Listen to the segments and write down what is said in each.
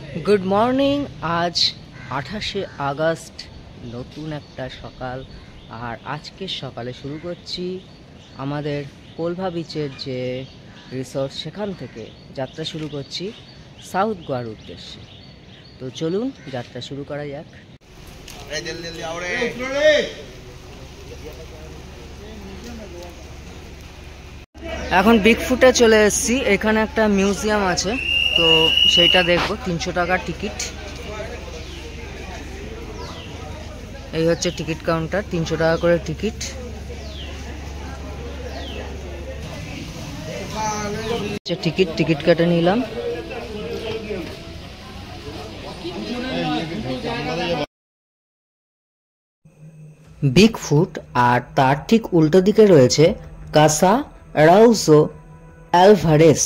Good morning. आज 28 August নতুন একটা সকাল। আর আজকের সকালে শুরু করছি আমাদের কোলভা বিচের যে রিসর্ট সেখান থেকে যাত্রা শুরু করছি সাউথ গোয়ার উদ্দেশ্যে। তো চলুন যাত্রা শুরু করা যাক। এখন বিগ ফুটে চলে এসেছি। এখানে একটা মিউজিয়াম আছে, তো সেইটা দেখবো। 300 টাকার টিকিট। এই হচ্ছে টিকিট কাউন্টার, 300 টাকা করে টিকিট। টিকিট কেটে নিলাম। বিগ ফুট আর তার ঠিক উল্টো দিকে রয়েছে কাসা আরাউজো অ্যালভারেস।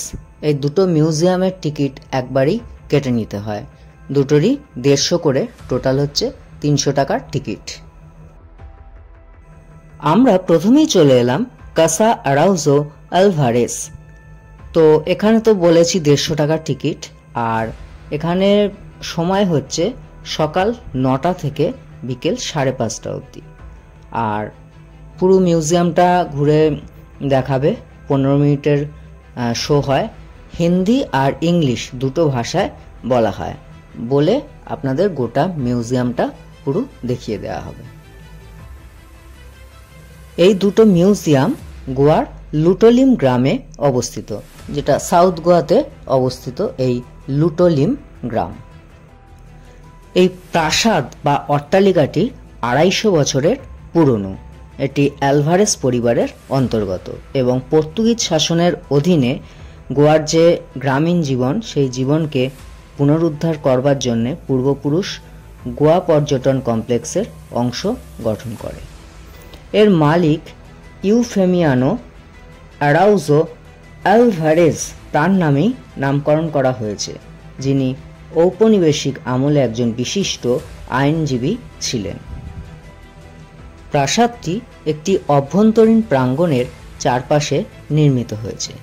এই দুটো মিউজিয়ামের টিকিট একবারই কেটে নিতে হয়। দুটোরই 150 করে, টোটাল হচ্ছে 300 টাকার টিকিট। আমরা প্রথমেই চলে এলাম কাসা আরাউজো অ্যালভারেস। তো এখানে তো বলেছি 150 টাকার টিকিট, আর এখানে সময় হচ্ছে সকাল 9টা থেকে বিকেল 5:30 অবধি। আর পুরো মিউজিয়ামটা ঘুরে দেখাবে। 15 মিনিটের শো হয়। হিন্দি আর ইংলিশ দুটো ভাষায় বলা হয়, বলে আপনাদের গোটা মিউজিয়ামটা পুরো দেখিয়ে দেওয়া হবে। এই দুটো মিউজিয়াম গোয়ার লুটোলিম গ্রামে অবস্থিত, যেটা সাউথ গোয়াতে অবস্থিত এই লুটোলিম গ্রাম। এই প্রাসাদ বা অট্টালিকাটি 250 বছরের পুরনো। এটি অ্যালভারেস পরিবারের অন্তর্গত এবং পর্তুগিজ শাসনের অধীনে গোয়ার যে গ্রামীণ জীবন, সেই জীবনকে পুনরুদ্ধার করবার জন্য পূর্বপুরুষ গোয়া পর্যটন কমপ্লেক্সের অংশ গঠন করে। এর মালিক ইউফেমিয়ানো আরাউজো অ্যালভারেজ, তার নামেই নামকরণ করা হয়েছে, যিনি ঔপনিবেশিক আমলে একজন বিশিষ্ট আইনজীবী ছিলেন। প্রাসাদটি একটি অভ্যন্তরীণ প্রাঙ্গণের চারপাশে নির্মিত হয়েছে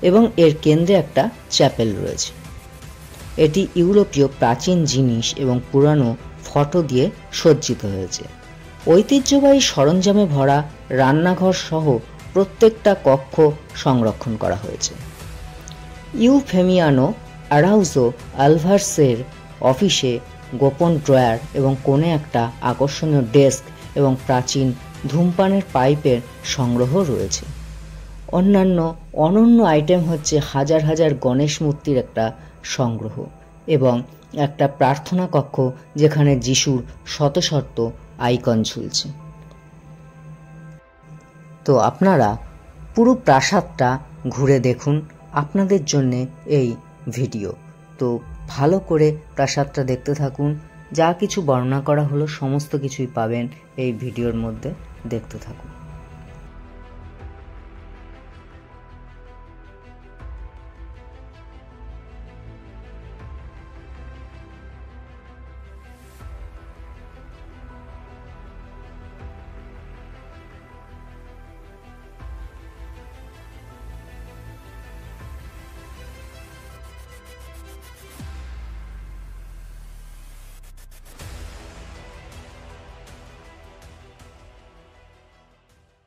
এবং এর কেন্দ্রে একটা চ্যাপেল রয়েছে। এটি ইউরোপীয় প্রাচীন জিনিস এবং পুরানো ফটো দিয়ে সজ্জিত হয়েছে। ঐতিহ্যবাহী সরঞ্জামে ভরা রান্নাঘর সহ প্রত্যেকটা কক্ষ সংরক্ষণ করা হয়েছে। ইউফেমিয়ানো আরাউজো অ্যালভারেসের অফিসে গোপন ড্রয়ার এবং কোণে একটা আকর্ষণীয় ডেস্ক এবং প্রাচীন ধূমপানের পাইপের সংগ্রহ রয়েছে। অন্যান্য অনন্য আইটেম হচ্ছে হাজার হাজার গণেশ মূর্তির একটা সংগ্রহ এবং একটা প্রার্থনা কক্ষ, যেখানে যিশুর শত শত আইকন ঝুলছে। তো আপনারা পুরো প্রাসাদটা ঘুরে দেখুন, আপনাদের জন্যে এই ভিডিও। তো ভালো করে প্রাসাদটা দেখতে থাকুন। যা কিছু বর্ণনা করা হলো সমস্ত কিছুই পাবেন এই ভিডিওর মধ্যে, দেখতে থাকুন।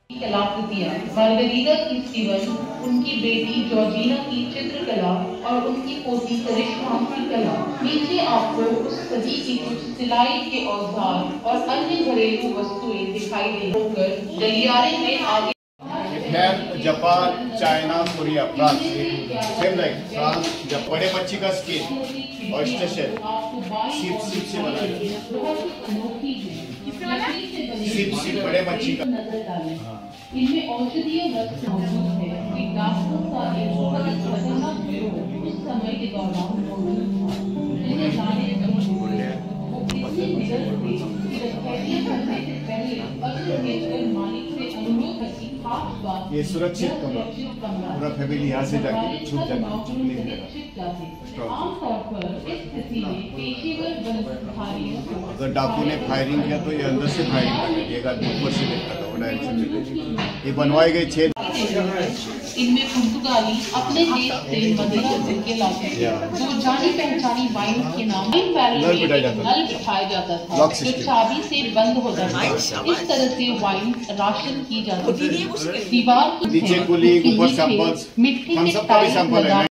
कलाकृतियां मार्गरीटा की स्टीवन, उनकी बेटी जॉर्जिना की चित्रकला और उनकी पोती करिश्मा की कला। नीचे आपको उस सदी की कुछ सिलाई के औजार और अन्य घरेलू वस्तुएं दिखाई देकर गलियारे में आगे Japan, China, Korea, France, same like France. जब बड़े मच्छी का स्किन, ऑयस्टर शेल, सीप से बना है। सीप बड़े मच्छी का। इनमें औषधीय वस्तु मौजूद है। कीटनाशकों का एक खतरनाक प्रयोग उस समय के दौरान मौजूद था, जिन्हें लाने वो इतने निडर थे कि रखैतियत करने से पहले अक्सर बेचकर मालिक से अनुरोध करती खास बात ये सुरक्षित कमरा, पूरा फैमिली यहाँ से जाके छूट जाएगा। आमतौर पर इस स्थिति में पेशेवर बंदूकधारियों को अगर डाकू ने फायरिंग किया तो ये अंदर से फायरिंग करेगा, ऊपर से देखता था वो डायरेक्शन में। ये बनवाई गई 6 इनमें पुर्तगाली अपने देश से मदिरा भर के लाते थे, जो जानी पहचानी वाइन के नाम नल बिठाया जाता था, जो चाबी से बंद होता था। इस तरह से वाइन राशन की जाती थी। दीवार की मिट्टी के टाइल्स लगाए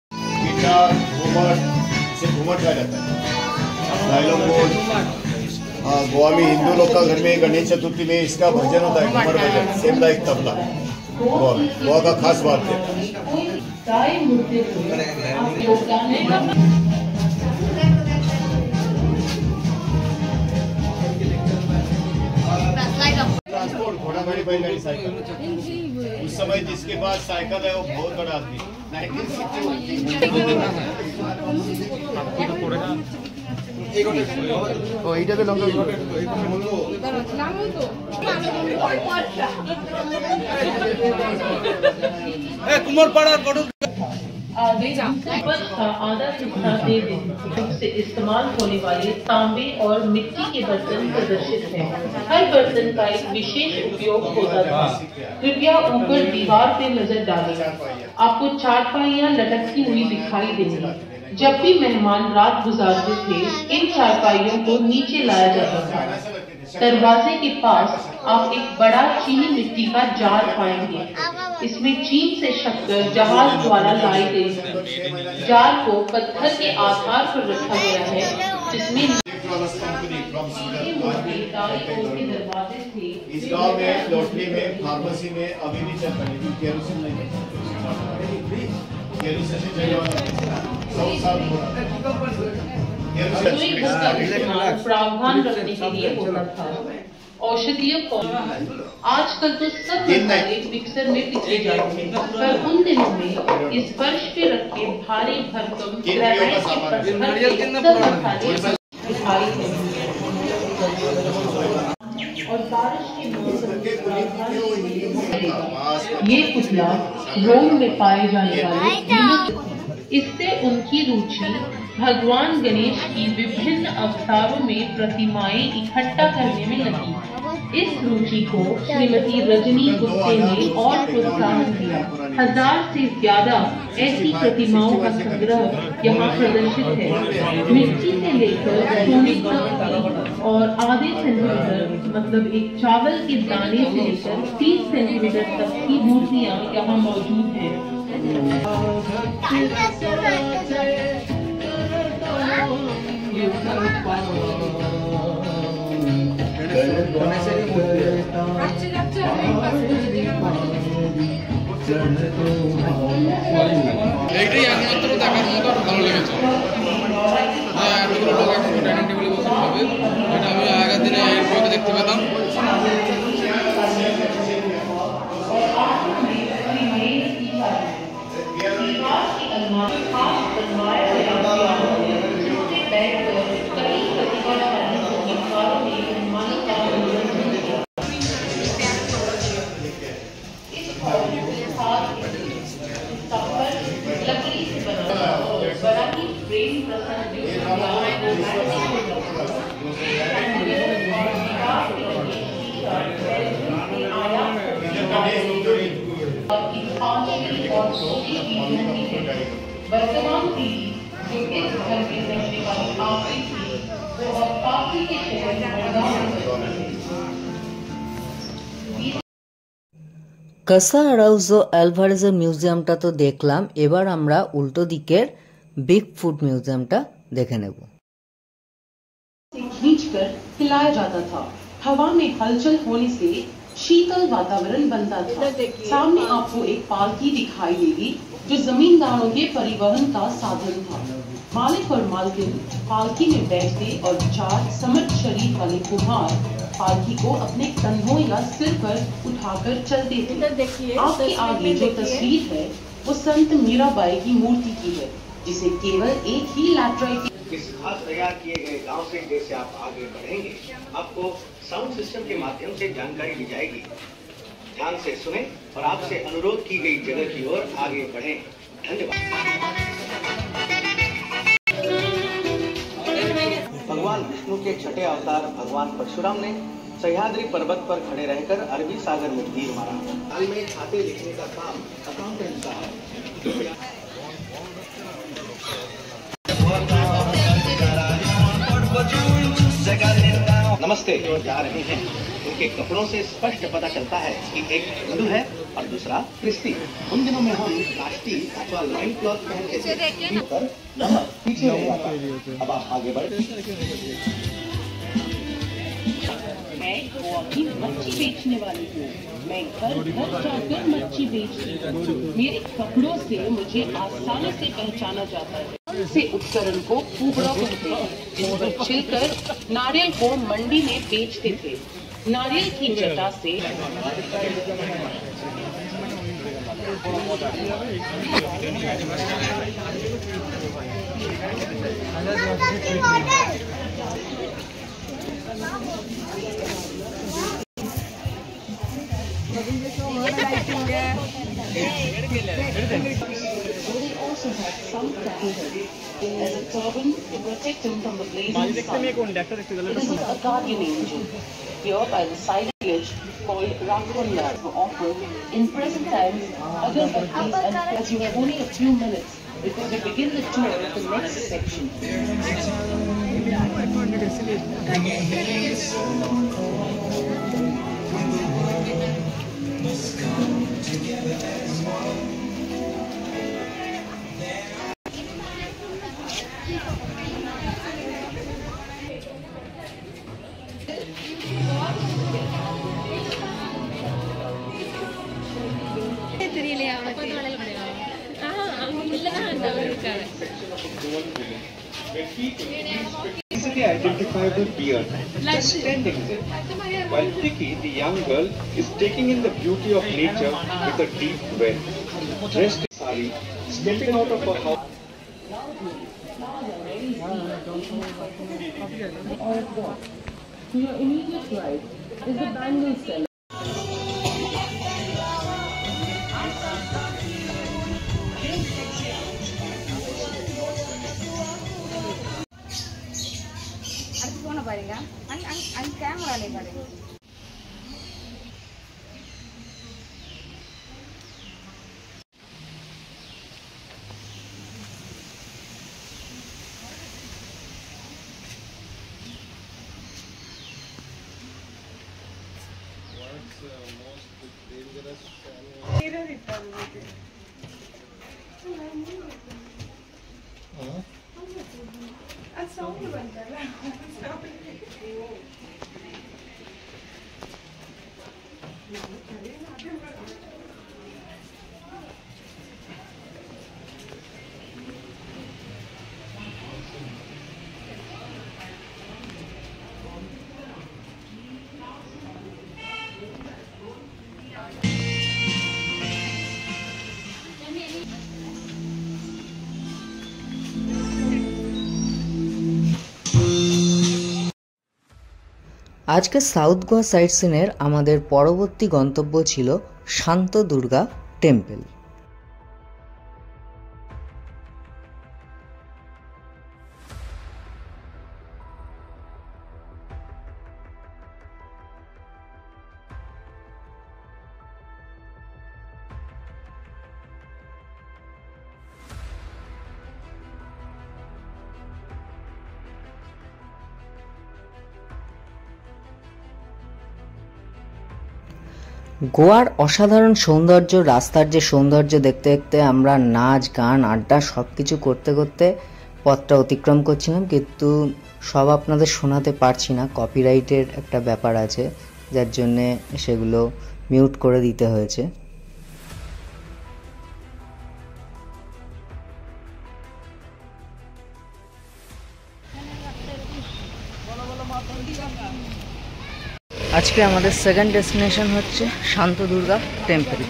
घूमट कहा जाता है। गोवा में हिंदू लोग का घर में गणेश चतुर्थी में इसका भजन होता है, घूमर भजन, सेम लाइक तबला। गोवा का खास बात है। ट्रांसपोर्ट घोड़ागाड़ी, बैलगाड़ी, साइकिल। उस समय जिसके पास साइकिल है वो बहुत बड़ा आदमी। 1960 आधा हिस्सा दे से इस्तेमाल होने वाले तांबे और मिट्टी के बर्तन प्रदर्शित हैं। हर बर्तन का एक विशेष उपयोग होता था। कृपया ऊपर दीवार पे नजर डालें। आपको चारपाइयाँ लटकती हुई दिखाई देंगी। जब भी मेहमान रात गुजारते थे, इन चारपाइयों को नीचे लाया जाता था। दरवाजे के पास आप एक बड़ा चीनी मिट्टी का जार पाएंगे। इसमें चीन से शक्कर जहाज द्वारा लाई गई है। जार को पत्थर के आधार पर रखा गया है, जिसमें दरवाजे थे। इस गांव में, लोटली में, फार्मेसी में अभी भी चल रही है। केरोसिन नहीं, केरोसिन से चलने वाला 100 साल पूरा। प्रावधान रखने के लिए होता था। औषधीय आजकल तो सब मसाले मिक्सर में पीसे जाते हैं, पर उन दिनों में इस फर्श पे रखे भारी भरकम ग्रेनाइट के पत्थर के सब मसाले दिखाई देते और बारिश के मौसम ये पुतला रोम में पाए जाने वाले, इससे उनकी रुचि भगवान गणेश की विभिन्न अवतारों में प्रतिमाएं इकट्ठा करने में लगी। इस रुचि को श्रीमती रजनी गुप्ते ने और प्रोत्साहन दिया। 1000 से ज्यादा ऐसी प्रतिमाओं का संग्रह यहाँ प्रदर्शित है। मिट्टी से लेकर सोने तक और आधे सेंटीमीटर मतलब एक चावल के दाने से लेकर 30 सेंटीमीटर तक की मूर्तियाँ यहाँ मौजूद हैं। এইটাই একমাত্র দেখার মতো ভালো লেগেছে। এতগুলো লোক একসাথে ডাইনিং টেবিলে বসে খাবে, এটা আমি আগের দিনে এই বইতে দেখতে পেতাম। वर्तमान पीढ़ी जो इस घर में रहने वाली आखिरी थी, वो अब पापी के शहर কাসা আরাউজো অ্যালভারেজের মিউজিয়ামটা তো দেখলাম, এবার আমরা উল্টো দিকের বিগ ফুট মিউজিয়ামটা দেখে নেব। खींचकर हिलाया जाता था। हवा में हलचल होने से शीतल वातावरण बनता था। सामने आपको एक पालकी दिखाई देगी, जो जमींदारों के परिवहन का साधन था। मालिक और मालकिन पालकी में बैठते और 4 समर्थ शरीर वाले कुम्हार पालकी को अपने कंधों या सिर पर उठाकर चलते थे। आपके आगे जो तस्वीर है वो संत मीराबाई की मूर्ति की है, जिसे केवल एक ही लैटराइट इस खास तैयार किए गए गांव से जैसे आप आगे बढ़ेंगे, आपको साउंड सिस्टम के माध्यम से जानकारी दी जाएगी। ध्यान से सुने और आपसे अनुरोध की गई जगह की ओर आगे बढ़ें। धन्यवाद। भगवान विष्णु के छठे अवतार भगवान परशुराम ने सह्याद्री पर्वत पर खड़े रहकर अरबी सागर में तीर मारा। हाल में खाते लिखने का काम अकाउंटेंट साहब। नमस्ते जा रहे हैं। उनके कपड़ों से स्पष्ट पता चलता है कि एक हिंदू है और दूसरा क्रिस्ती। उन दिनों में हम काष्टी अथवा लाइन क्लॉथ पहन के पीछे रह जाता। अब आप आगे बढ़। मैं गोवा की मच्छी बेचने वाली हूँ। मैं घर घर जाकर मच्छी बेचती हूँ। मेरे कपड़ों से मुझे आसानी से पहचाना जाता है। से उपकरण को कुबड़ा कहते हैं, जिसको छिलकर नारियल को मंडी में बेचते थे। नारियल की जटा से They also had some tattoos as a turban to protect him from the blazing sun. It is a guardian angel, here by the side village called Rakhwanda, were offered in present times Agarbatti, and as you have only a few minutes before we begin the tour of the next section. Easily identifiable beard, just tending it. While Tiki, the young girl, is taking in the beauty of nature with a deep well. Dressed in sari, stepping out of her house. To your immediate right is the bangle cellar. பாருங்க அங்க கேமராலே பாருங்க আজকে south Goa site সিনের আমাদের পরবর্তী গন্তব্য ছিল শান্ত Durga temple. গোয়ার অসাধারণ সৌন্দর্য, রাস্তার যে সৌন্দর্য দেখতে দেখতে আমরা নাচ গান আড্ডা সব কিছু করতে করতে পথটা অতিক্রম করছিলাম, কিন্তু সব আপনাদের শোনাতে পারছি না, কপিরাইটের একটা ব্যাপার আছে যার জন্যে সেগুলো মিউট করে দিতে হয়েছে। আজকে আমাদের সেকেন্ড ডেস্টিনেশন হচ্ছে শান্ত দুর্গা টেম্পল।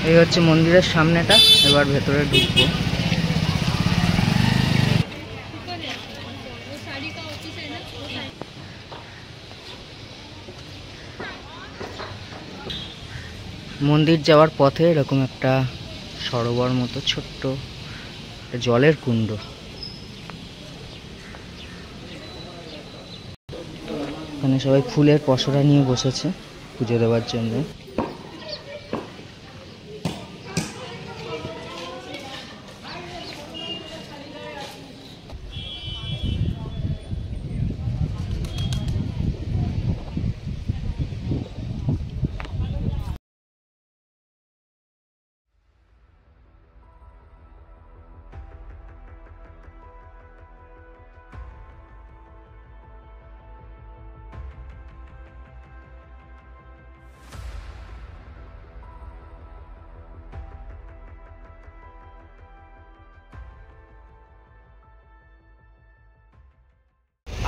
এই হচ্ছে মন্দিরের সামনেটা, এবার ভেতরে ঢুকবো। মন্দির যাওয়ার পথে এরকম একটা সরোবর মতো ছোট্ট জলের কুণ্ড। এখানে সবাই ফুলের পসরা নিয়ে বসেছে পুজো দেওয়ার জন্য।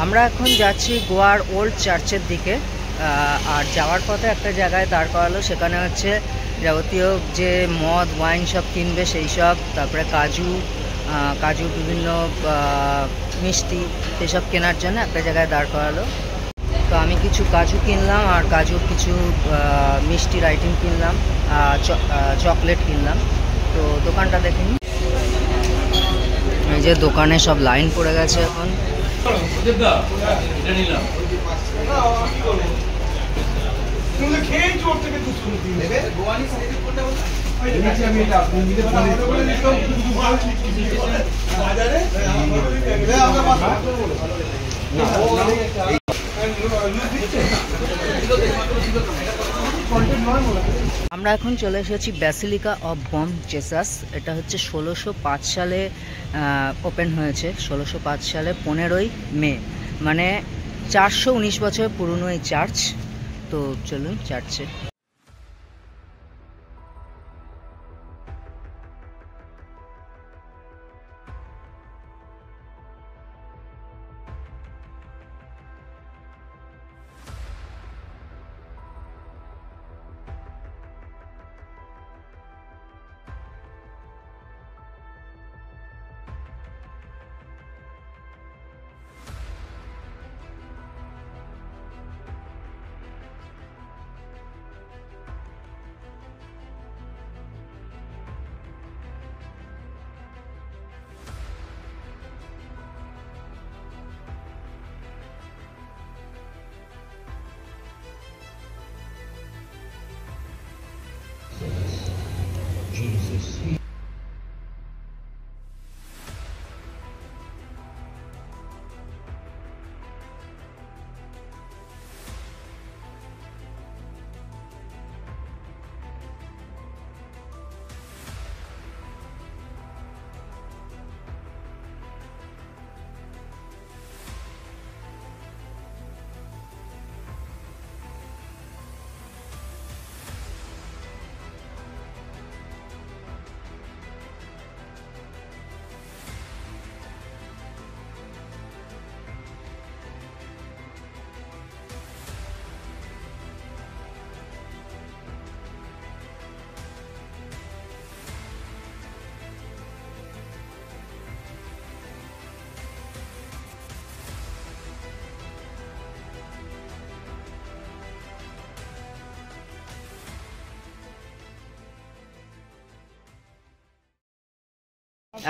আমরা এখন যাচ্ছি গোয়ার ওল্ড চার্চের দিকে। আর যাওয়ার পথে একটা জায়গায় দাঁড় করালো, সেখানে হচ্ছে যাবতীয় যে মদ ওয়াইন সব কিনবে সেই সব, তারপরে কাজু বিভিন্ন মিষ্টি সেসব কেনার জন্য একটা জায়গায় দাঁড় করালো। তো আমি কিছু কাজু কিনলাম আর কাজুর কিছু মিষ্টির আইটেম কিনলাম, চকলেট কিনলাম। তো দোকানটা দেখিনি, এই যে দোকানে সব লাইন পড়ে গেছে এখন। আমরা এখন চলে এসেছি ব্যাসিলিকা অফ বম জেসাস। এটা হচ্ছে 1605 সালে ওপেন হয়েছে, 1605 সালে 15ই মে, মানে 419 বছর পুরনো এই চার্চ। তো চলুন চার্চে।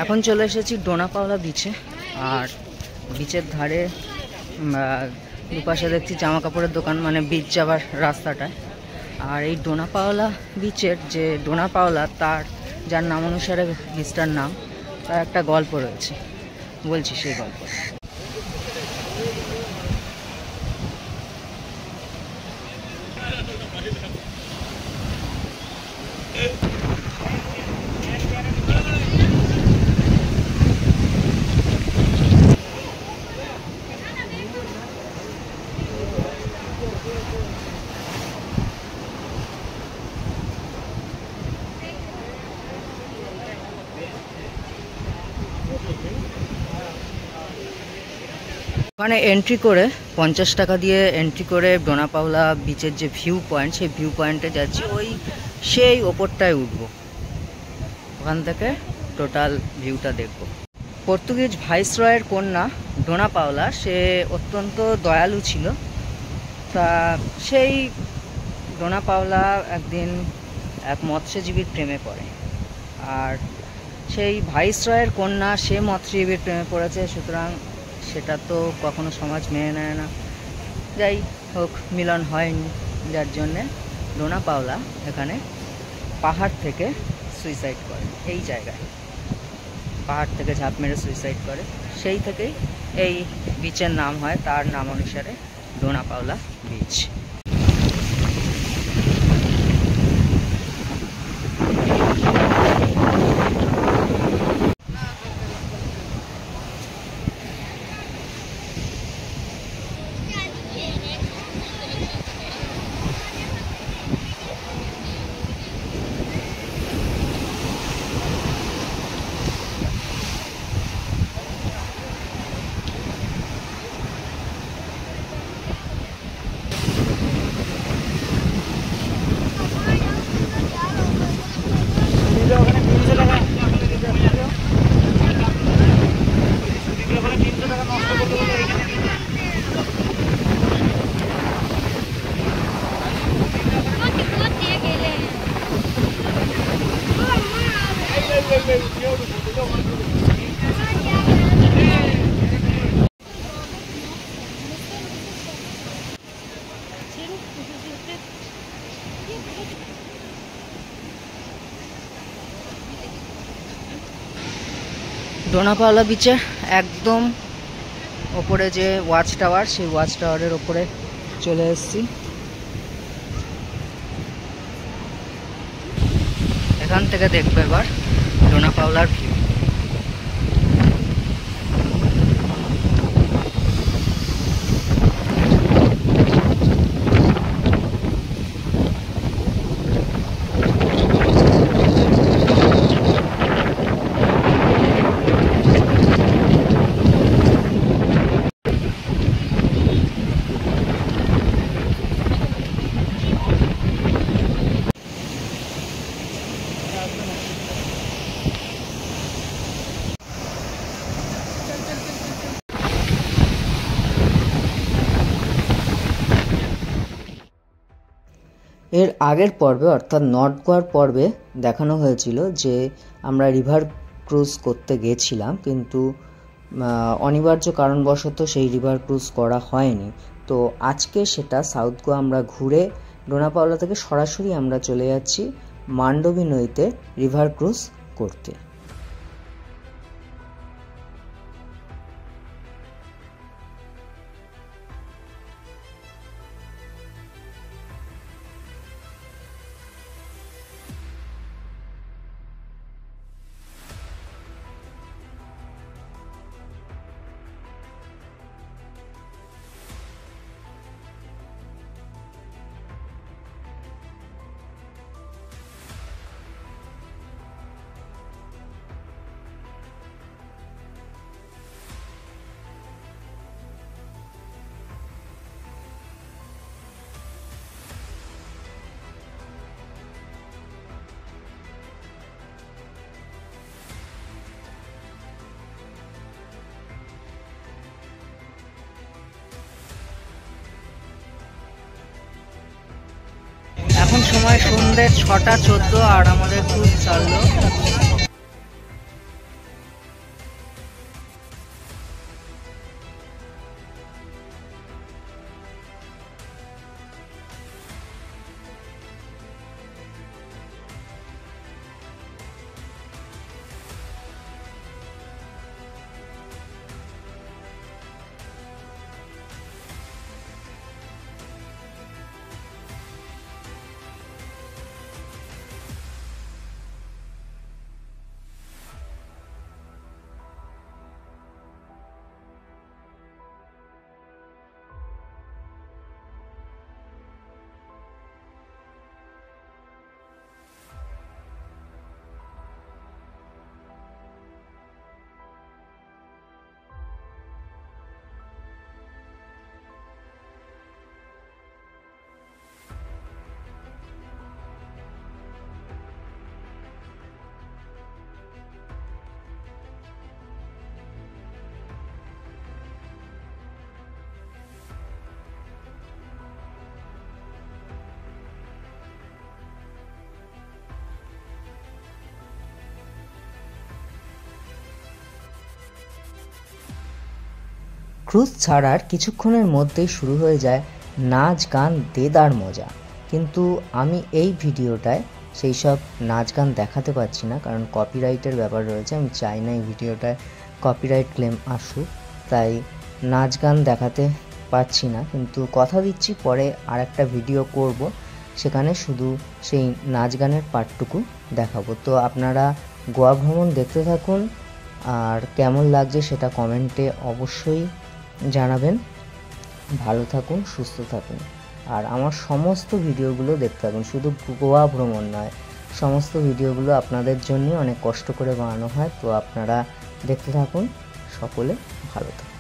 এখন চলে এসেছি ডোনা পাওলা বিচে। আর বিচের ধারে দুপাশে দেখছি জামা কাপড়ের দোকান, মানে বিচ যাওয়ার রাস্তাটায়। আর এই ডোনা পাওলা বিচের যে ডোনা পাওলা, তার যার নাম অনুসারে বিচটার নাম, তার একটা গল্প রয়েছে, বলছি সেই গল্প। ওখানে এন্ট্রি করে 50 টাকা দিয়ে এন্ট্রি করে ডোনা পাওলা বিচের যে ভিউ পয়েন্ট, সেই ভিউ পয়েন্টে যাচ্ছি। সেই ওপরটায় উঠবো, ওখান থেকে টোটাল ভিউটা দেখব। পর্তুগিজ ভাইসরয়ের কন্যা ডোনা পাওলা, সে অত্যন্ত দয়ালু ছিল। তা সেই ডোনা পাওলা একদিন এক মৎস্যজীবীর প্রেমে পড়ে, আর সেই ভাইসরয়ের কন্যা সে মৎস্যজীবীর প্রেমে পড়েছে, সুতরাং সেটা তো কখনো সমাজ মেনে নেয় না। যাই হোক মিলন হয়নি, যার জন্যে ডোনা পাওলা এখানে পাহাড় থেকে সুইসাইড করে। এই জায়গায় পাহাড় থেকে ঝাঁপ মেরে সুইসাইড করে, সেই থেকেই এই বিচের নাম হয় তার নাম অনুসারে ডোনা পাওলা বিচ। ডোনা পাওলা বিচের একদম ওপরে যে ওয়াচ টাওয়ার, সেই ওয়াচ টাওয়ারের ওপরে চলে এসেছি। এখান থেকে দেখবে এবার ডোনা পাওলার ভিউ। এর আগের পর্বে অর্থাৎ নর্থ গোয়ার পর্বে দেখানো হয়েছিল যে আমরা রিভার ক্রুজ করতে গেছিলাম, কিন্তু অনিবার্য কারণবশত সেই রিভার ক্রুজ করা হয়নি। তো আজকে সেটা সাউথ গোয়া আমরা ঘুরে ডোনা পাওলা থেকে সরাসরি আমরা চলে যাচ্ছি মান্ডবী নদীতে রিভার ক্রুজ করতে। এখন সময় সন্ধ্যে 6:14 আর আমাদের ক্রুজ চাললো। ক্রুজ ছাড়ার কিছুক্ষণের মধ্যেই শুরু হয়ে যায় নাচ গান দেদার মজা। কিন্তু আমি এই ভিডিওটায় সেই সব নাচ গান দেখাতে পারছি না, কারণ কপিরাইটের ব্যাপার রয়েছে। আমি চাই না এই ভিডিওটায় কপিরাইট ক্লেম আসুক, তাই নাচ গান দেখাতে পারছি না। কিন্তু কথা দিচ্ছি পরে আর একটা ভিডিও করব, সেখানে শুধু সেই নাচ গানের পার্টটুকু দেখাবো। তো আপনারা গোয়া ভ্রমণ দেখতে থাকুন, আর কেমন লাগছে সেটা কমেন্টে অবশ্যই জানাবেন। ভালো থাকুন, সুস্থ থাকুন, আর আমার সমস্ত ভিডিওগুলো দেখতে থাকুন। শুধু গোয়া ভ্রমণ নয়, সমস্ত ভিডিওগুলো আপনাদের জন্য অনেক কষ্ট করে বানানো হয়। তো আপনারা দেখতে থাকুন, সকলে ভালো থাকুন।